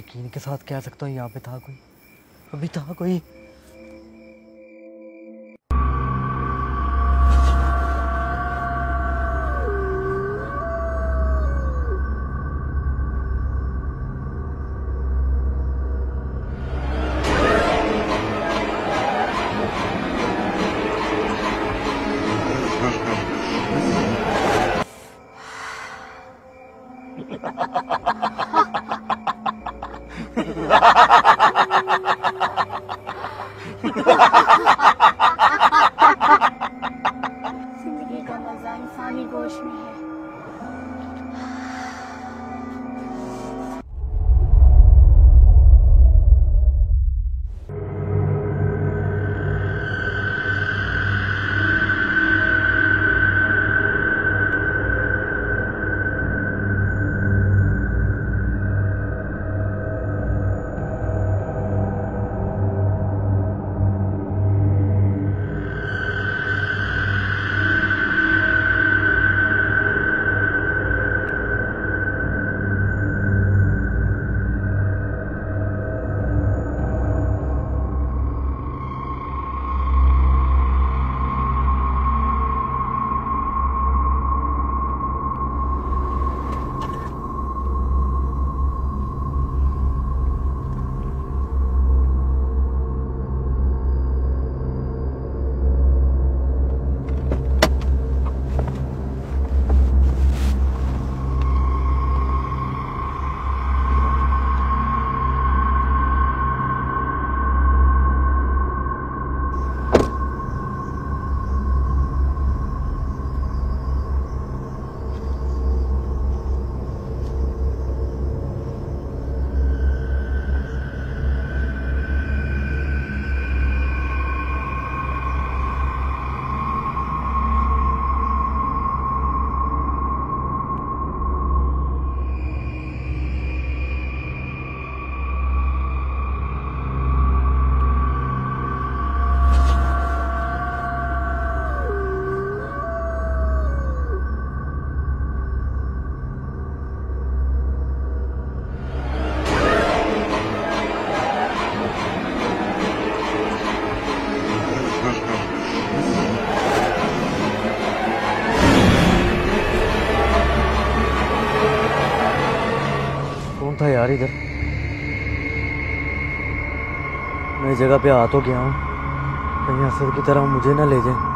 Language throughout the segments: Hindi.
यकीन के साथ कह सकता हूँ यहाँ पे था कोई, अभी था कोई। जिंदगी का मजा इंसानी गोश में है। था यार इधर, मैं जगह पे आ तो गया हूँ, कहीं असद की तरह मुझे ना ले जाए।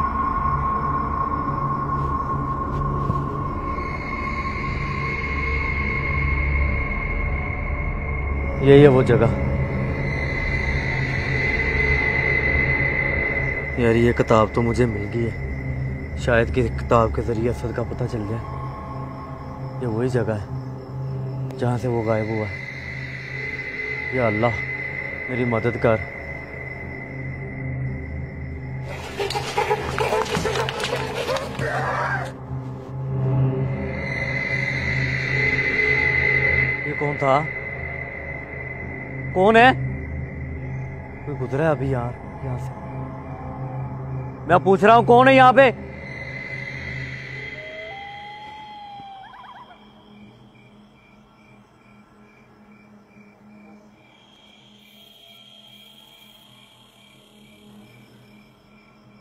यही है वो जगह यार। ये किताब तो मुझे मिल गई है, शायद कि किताब के जरिए असद का पता चल जाए। ये वही जगह है जहाँ से वो गायब हुआ है। या अल्लाह मेरी मदद कर। ये कौन था? कौन है? कोई गुजरा है अभी यार यहाँ से। मैं पूछ रहा हूँ कौन है यहाँ पे?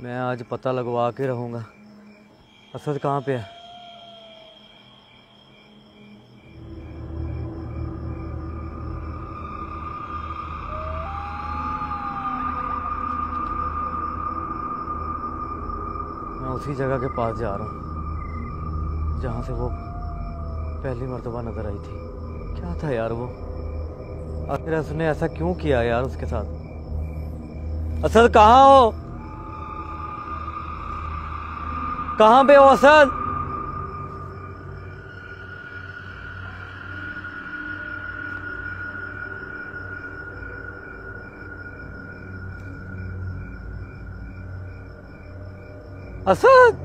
मैं आज पता लगवा के रहूंगा असद कहाँ पे है। मैं उसी जगह के पास जा रहा हूँ जहाँ से वो पहली मर्तबा नजर आई थी। क्या था यार वो? आखिर उसने ऐसा क्यों किया यार उसके साथ? असद कहाँ हो? कहाँ पे हो असद? असद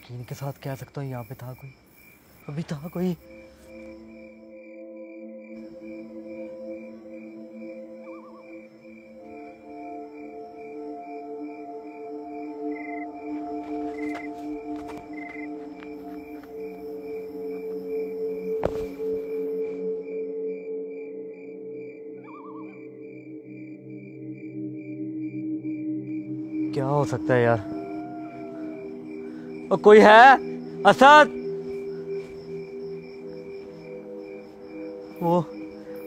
यकीन के साथ कह सकता हूँ यहाँ पे था कोई, अभी था कोई। क्या हो सकता है यार? कोई है? असद, वो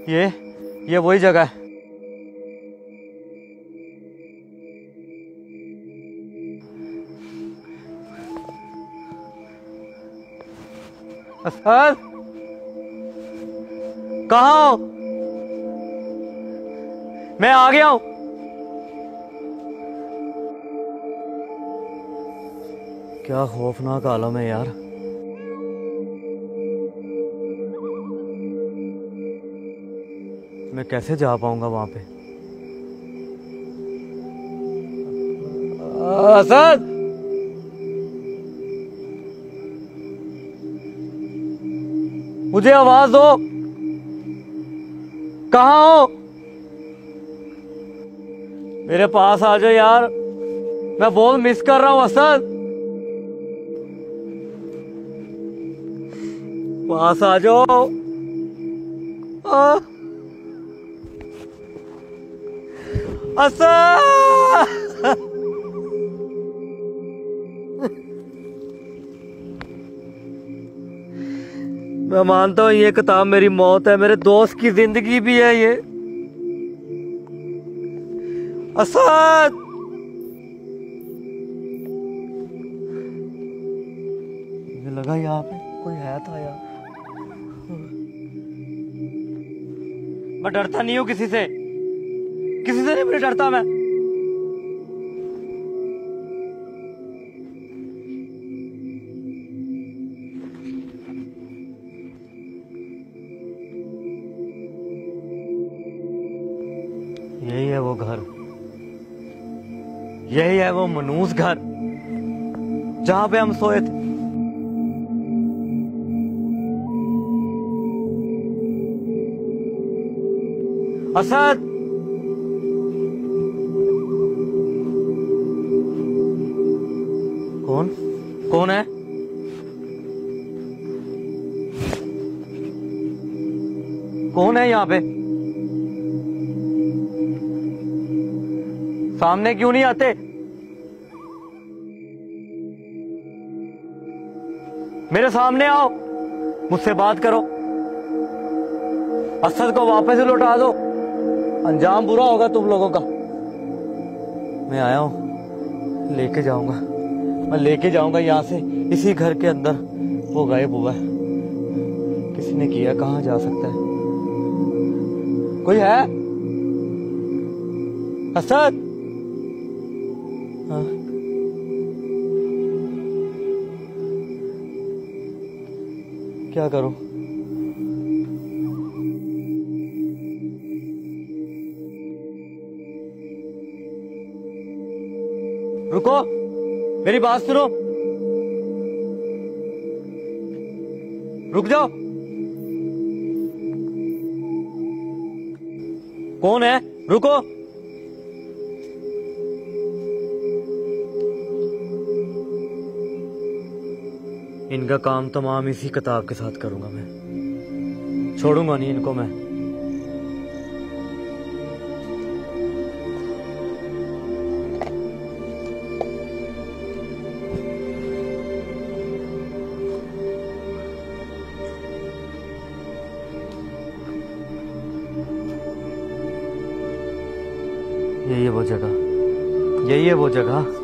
ये वही जगह है। असद, कहाँ हो? मैं आ गया हूं। क्या खौफनाक आलम है यार। मैं कैसे जा पाऊंगा वहां पे? असद, मुझे आवाज दो, कहाँ हो? मेरे पास आ जाओ यार, मैं बहुत मिस कर रहा हूं असद। पास आ जाओ। असद, मैं मानता हूं ये किताब मेरी मौत है, मेरे दोस्त की जिंदगी भी है ये। असद, मुझे लगा यहाँ पे कोई है था यार। मैं डरता नहीं हूं किसी से नहीं मुझे डरता मैं। यही है वो घर, यही है वो मनूस घर जहां पे हम सोए थे। असद, कौन है? कौन है यहाँ पे? सामने क्यों नहीं आते? मेरे सामने आओ, मुझसे बात करो। असद को वापस लौटा दो, अंजाम बुरा होगा तुम लोगों का। मैं आया हूं, लेके जाऊंगा, मैं लेके जाऊंगा यहाँ से। इसी घर के अंदर वो गायब हुआ है, किसी ने किया, कहाँ जा सकता है? कोई है? असद, हाँ। क्या करूं? रुको, मेरी बात सुनो, रुक जाओ। कौन है? रुको। इनका काम तमाम इसी किताब के साथ करूंगा मैं, छोड़ूंगा नहीं इनको मैं। यही है वो जगह, यही है वो जगह।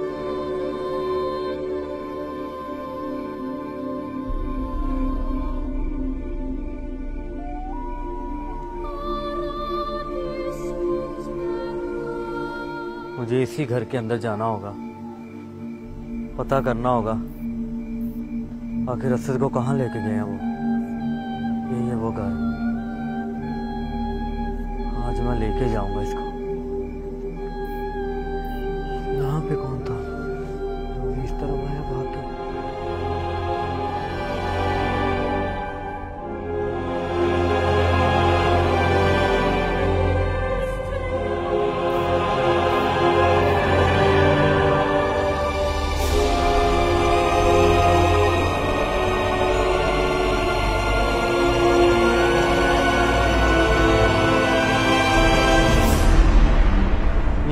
मुझे इसी घर के अंदर जाना होगा, पता करना होगा आखिर असद को कहाँ लेके गए हैं वो। यही है वो घर, आज मैं लेके जाऊंगा इसको। यहाँ पे कौन था जो इस तरफ आया भाग के?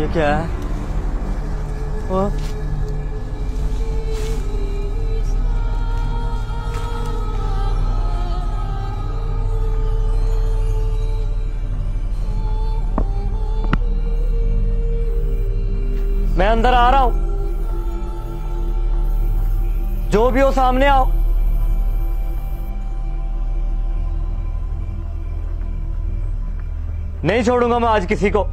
ये क्या है? ओ? मैं अंदर आ रहा हूं, जो भी हो सामने आओ। नहीं छोड़ूंगा मैं आज किसी को।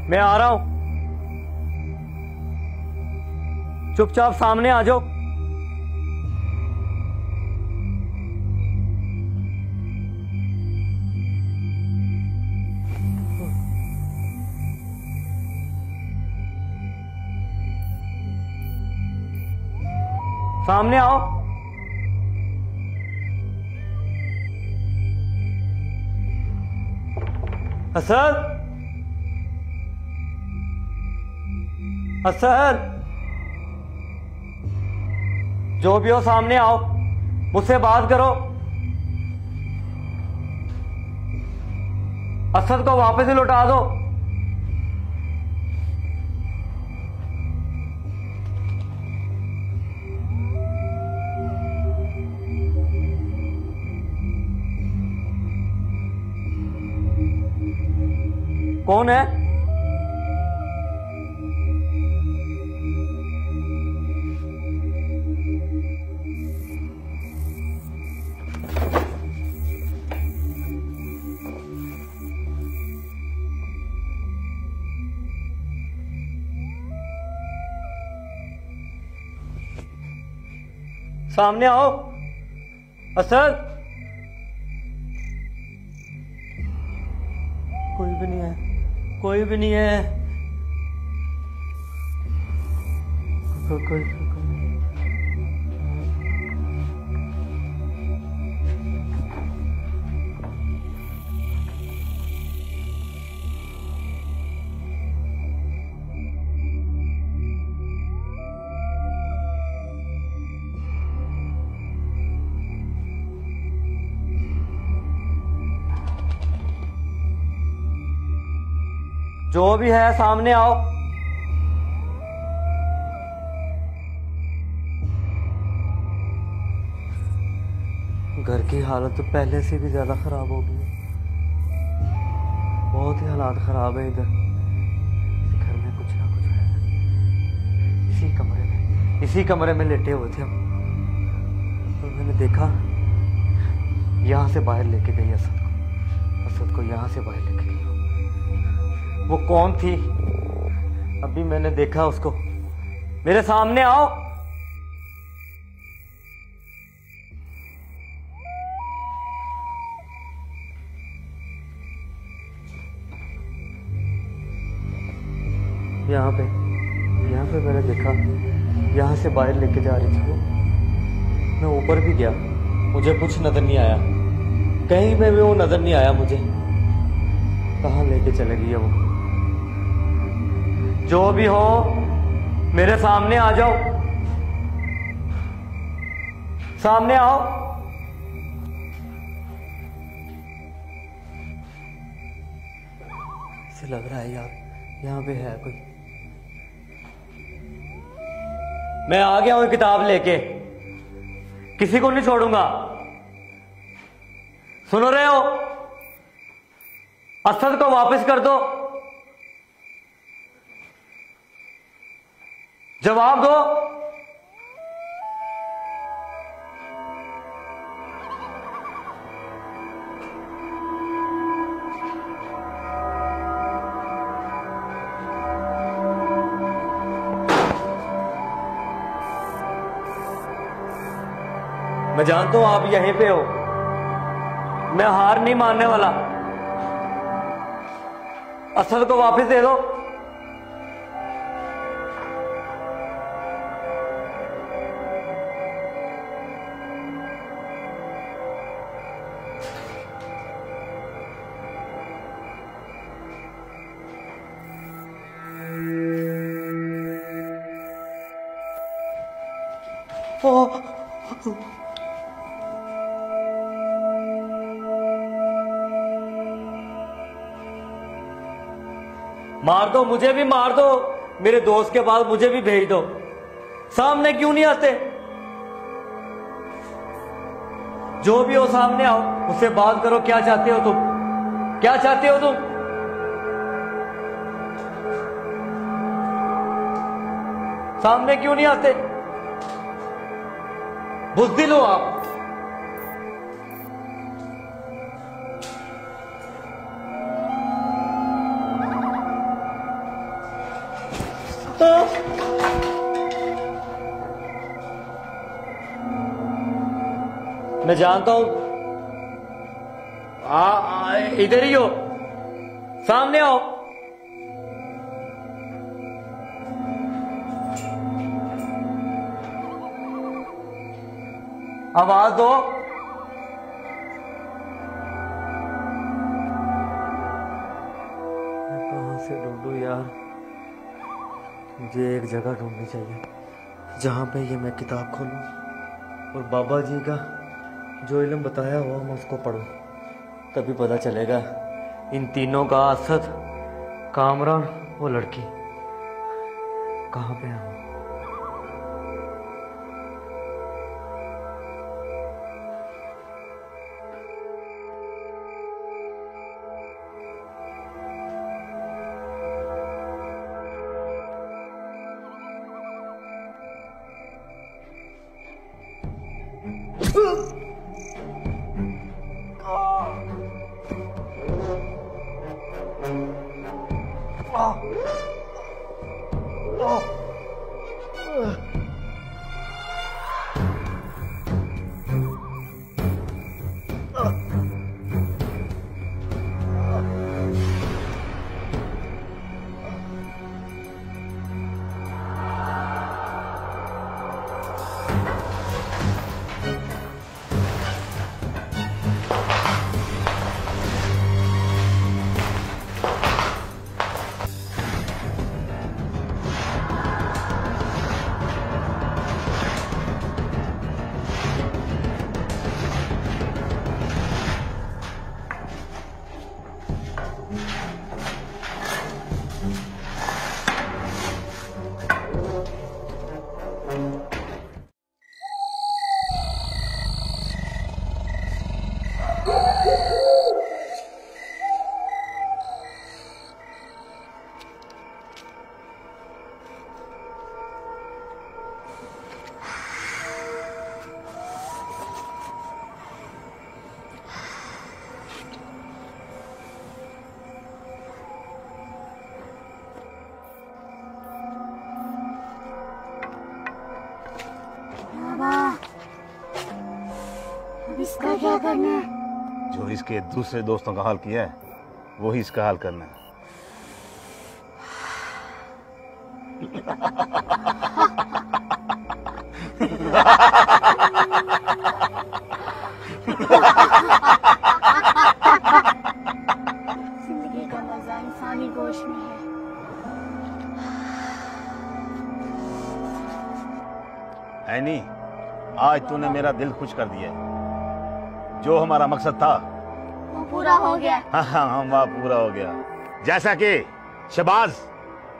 मैं आ रहा हूं, चुपचाप सामने आ जाओ। सामने आओ। असद, असद, जो भी हो सामने आओ, मुझसे बात करो। असद को वापस ही लौटा दो। कौन है? सामने आओ। असद, कोई भी नहीं है, कोई भी नहीं है। कोई जो भी है सामने आओ। घर की हालत तो पहले से भी ज्यादा खराब हो गई है। बहुत ही हालात खराब है इधर। इस घर में कुछ ना कुछ है। इसी कमरे में लेटे हुए थे हम, तो मैंने देखा यहां से बाहर लेके गई असद को यहां से बाहर लेके गई। वो कौन थी? अभी मैंने देखा उसको। मेरे सामने आओ। यहाँ पे मैंने देखा, यहाँ से बाहर लेके जा रही थी वो। मैं ऊपर भी गया, मुझे कुछ नजर नहीं आया, कहीं पे भी वो नजर नहीं आया मुझे। कहाँ लेके चले गई है वो? जो भी हो मेरे सामने आ जाओ। सामने आओ। ऐसे लग रहा है यार यहाँ पे है कोई। मैं आ गया हूं किताब लेके, किसी को नहीं छोड़ूंगा। सुन रहे हो? असद को वापस कर दो। जवाब दो। मैं जानता हूं आप यहीं पे हो, मैं हार नहीं मानने वाला। असद को वापस दे दो। मार दो, मुझे भी मार दो, मेरे दोस्त के पास मुझे भी भेज दो। सामने क्यों नहीं आते? जो भी हो सामने आओ, उससे बात करो। क्या चाहते हो तुम? क्या चाहते हो तुम? सामने क्यों नहीं आते? बुज़दिल हो आप। मैं जानता हूं, इधर ही हो, सामने आओ। आवाज दो। मैं कहां से ढूंढूं यार? मुझे एक जगह ढूंढनी चाहिए जहां पे ये मैं किताब खोलूं और बाबा जी का जो इल्म बताया हुआ मैं उसको पढूं। तभी पता चलेगा इन तीनों का, असद, कामरान, वो लड़की कहां पे है। इसका क्या करना है? जो इसके दूसरे दोस्तों का हाल किया है वही इसका हाल करना है। जिंदगी का मजा इंसानी गोश में है। ऐनी, आज तूने मेरा दिल खुश कर दिया। जो हमारा मकसद था वो पूरा हो गया। हाँ, वह पूरा हो गया। जैसा कि शहबाज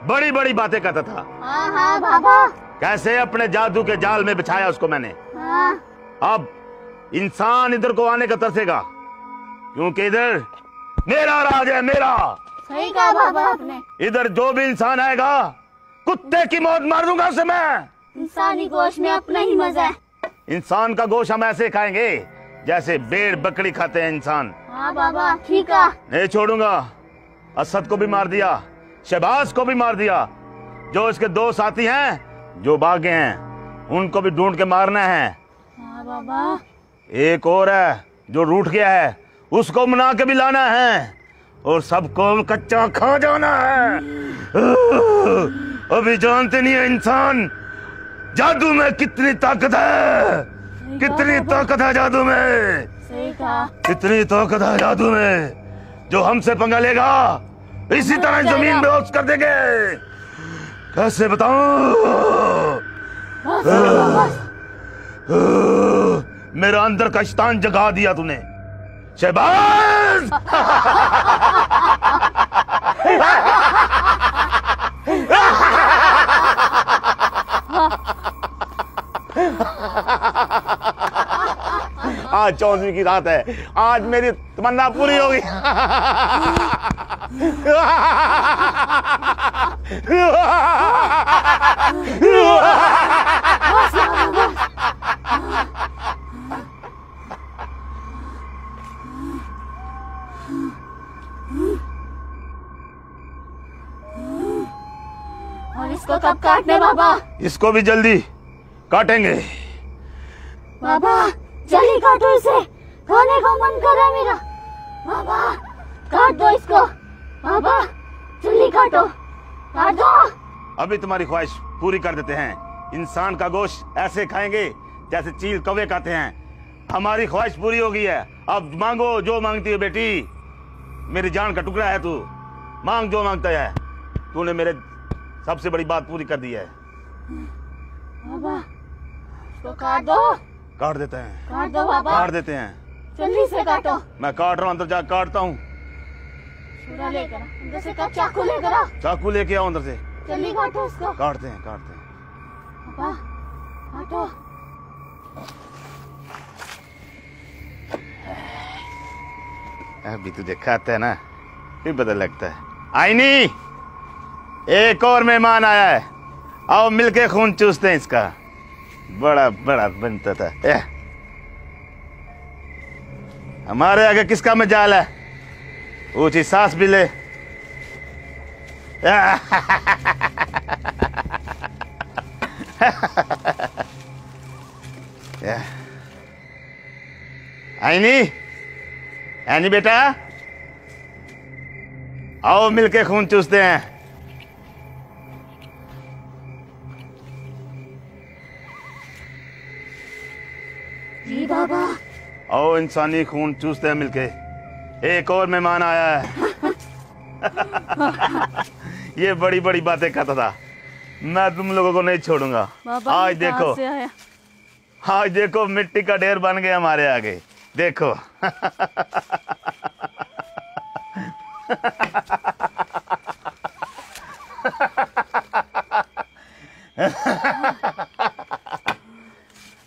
बड़ी बड़ी बातें करता था। हाँ हाँ बाबा। कैसे अपने जादू के जाल में बिछाया उसको मैंने। हाँ। अब इंसान इधर को आने का तरसेगा, क्योंकि इधर मेरा राज है, मेरा। सही कहा बाबा आपने। इधर जो भी इंसान आएगा कुत्ते की मौत मार दूंगा उसे मैं। इंसानी गोश्त में अपना ही मजा है। इंसान का गोश्त हम ऐसे खाएंगे जैसे भेड़ बकरी खाते हैं इंसान। हाँ बाबा ठीक है। नहीं छोड़ूंगा। असद को भी मार दिया, शहबाज को भी मार दिया। जो इसके दो साथी हैं जो भागे हैं उनको भी ढूंढ के मारना है। हाँ बाबा। एक और है जो रूठ गया है, उसको मना के भी लाना है और सबको कच्चा खा जाना है। अभी जानते नहीं है इंसान जादू में कितनी ताकत है, कितनी ताकत है जादू में। सही कहा। कितनी ताकत है जादू में। जो हमसे पंगा लेगा इसी तरह जमीन बेहोश कर देंगे। कैसे बताऊं? मेरा अंदर का शैतान जगा दिया तूने शहबाज। आज 14वीं की रात है, आज मेरी तमन्ना पूरी होगी। और इसको कब काटने बाबा? इसको भी जल्दी काटेंगे। बाबा जल्दी काटो इसे, खाने को मन कर रहा है मेरा। बाबा काट दो इसको, बाबा जल्दी काटो, काट दो। अभी तुम्हारी ख्वाहिश पूरी कर देते हैं। इंसान का गोश्त ऐसे खाएंगे जैसे चील कौवे खाते हैं। हमारी ख्वाहिश पूरी हो गई है, अब मांगो जो मांगती है बेटी। मेरी जान का टुकड़ा है तू, मांग जो मांगता है। तूने मेरे सबसे बड़ी बात पूरी कर दी है। बाबा इसको काट दो। काट देते हैं, काट दो बाबा, काट देते हैं। जल्दी से काटो। मैं काट रहा हूँ, अंदर जा काटता हूँ। छुरा लेकर आओ, अंदर से कब चाकू लेकर आओ। चाकू लेके आओ अंदर से। जल्दी काटो इसको। काटते हैं, काटते हैं। बाबा काटो। अभी तुझे खाता है ना, फिर पता लगता है। आईनी, एक और मेहमान आया है, आओ मिलके खून चूसते हैं इसका। बड़ा बड़ा बनता था। हमारे आगे किसका मजाल है, ऊंची सांस भी ले। आईनी, आईनी बेटा, आओ मिलके खून चूसते हैं। जी बाबा। आओ इंसानी खून चूसते हैं मिलके। एक और मेहमान आया है। ये बड़ी बड़ी बातें करता था, मैं तुम लोगों को नहीं छोड़ूंगा। आज देखो, आज देखो मिट्टी का ढेर बन गया हमारे आगे, देखो।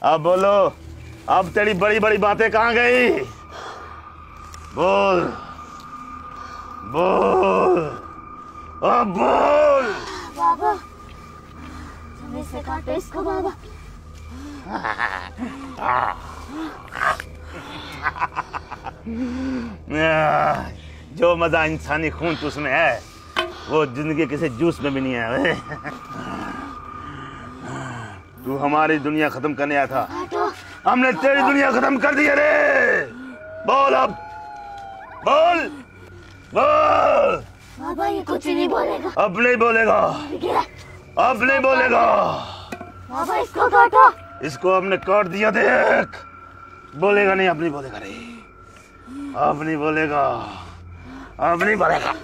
अब बोलो, अब तेरी बड़ी बड़ी बातें कहाँ गई? बोल बोल, अब बोल। बाबा जल्दी से काटो इसको बाबा। जो मजा इंसानी खून चूस में है, वो जिंदगी किसी जूस में भी नहीं है। तू हमारी दुनिया खत्म करने आया था, हमने तेरी दुनिया खत्म कर दी है रे। बोल अब, बोल बोल। बाबा ये कुछ नहीं बोलेगा। अब नहीं बोलेगा, अब नहीं बोलेगा। बाबा इसको काटो। इसको हमने काट दिया, देख। बोलेगा नहीं, अब नहीं बोलेगा रे, अब नहीं बोलेगा, अब नहीं बोलेगा।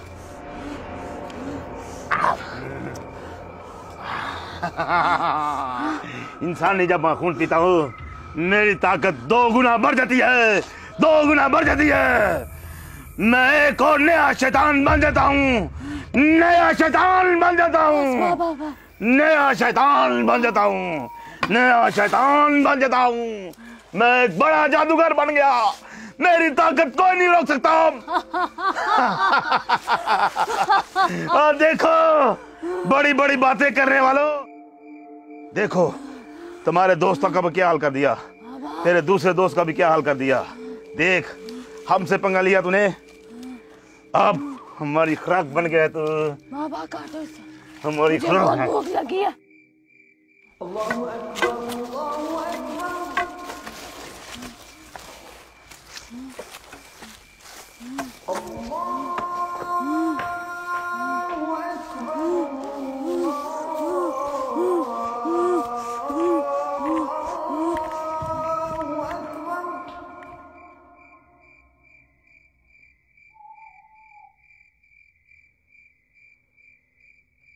इंसान नहीं, जब मैं खून पीता हूँ मेरी ताकत 2 गुना बढ़ जाती है, 2 गुना बढ़ जाती है। मैं एक और नया शैतान बन जाता हूँ, नया शैतान बन जाता हूँ, नया शैतान बन जाता हूँ, नया शैतान बन जाता हूँ। मैं एक बड़ा जादूगर बन गया, मेरी ताकत कोई नहीं रोक सकता। और देखो बड़ी बड़ी बातें करने वालों, देखो तुम्हारे दोस्तों का भी क्या हाल कर दिया, तेरे दूसरे दोस्त का भी क्या हाल कर दिया। देख, हमसे पंगा लिया तूने, अब हमारी खुराक बन गया है तू। बाबा काटो इसे, हमारी खुराक है। भूख लगी है।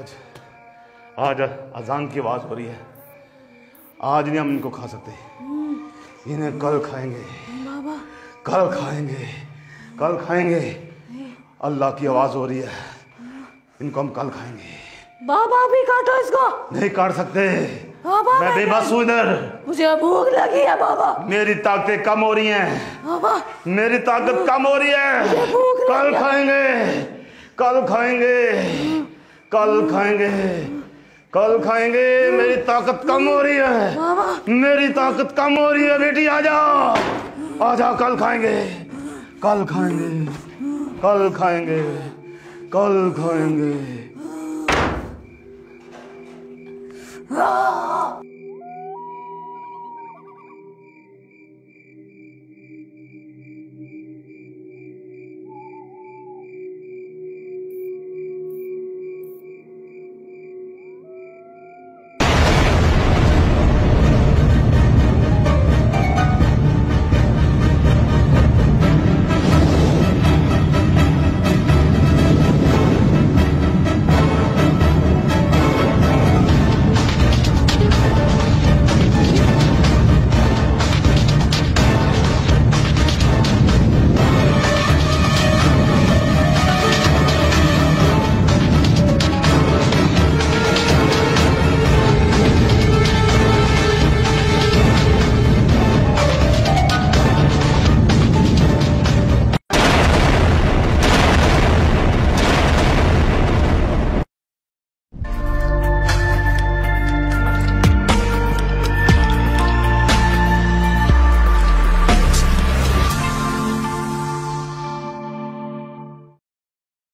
आज आज अजान की आवाज हो रही है। आज नहीं हम इनको खा सकते, इन्हें कल खाएंगे। बाबा कल खाएंगे, कल खाएंगे। अल्लाह की आवाज हो रही है, इनको हम कल खाएंगे। बाबा अभी काटो इसको। नहीं काट सकते बाबा मैं बेबस हूँ इधर। मुझे भूख लगी है बाबा। मेरी ताकतें कम हो रही हैं बाबा मेरी ताकत कम हो रही है। कल खाएंगे, कल खाएंगे, कल खाएंगे, कल खाएंगे। मेरी ताकत कम हो रही है, मेरी ताकत कम हो रही है। बेटी आजा, आजा, कल खाएंगे, कल खाएंगे, कल खाएंगे, कल खाएंगे।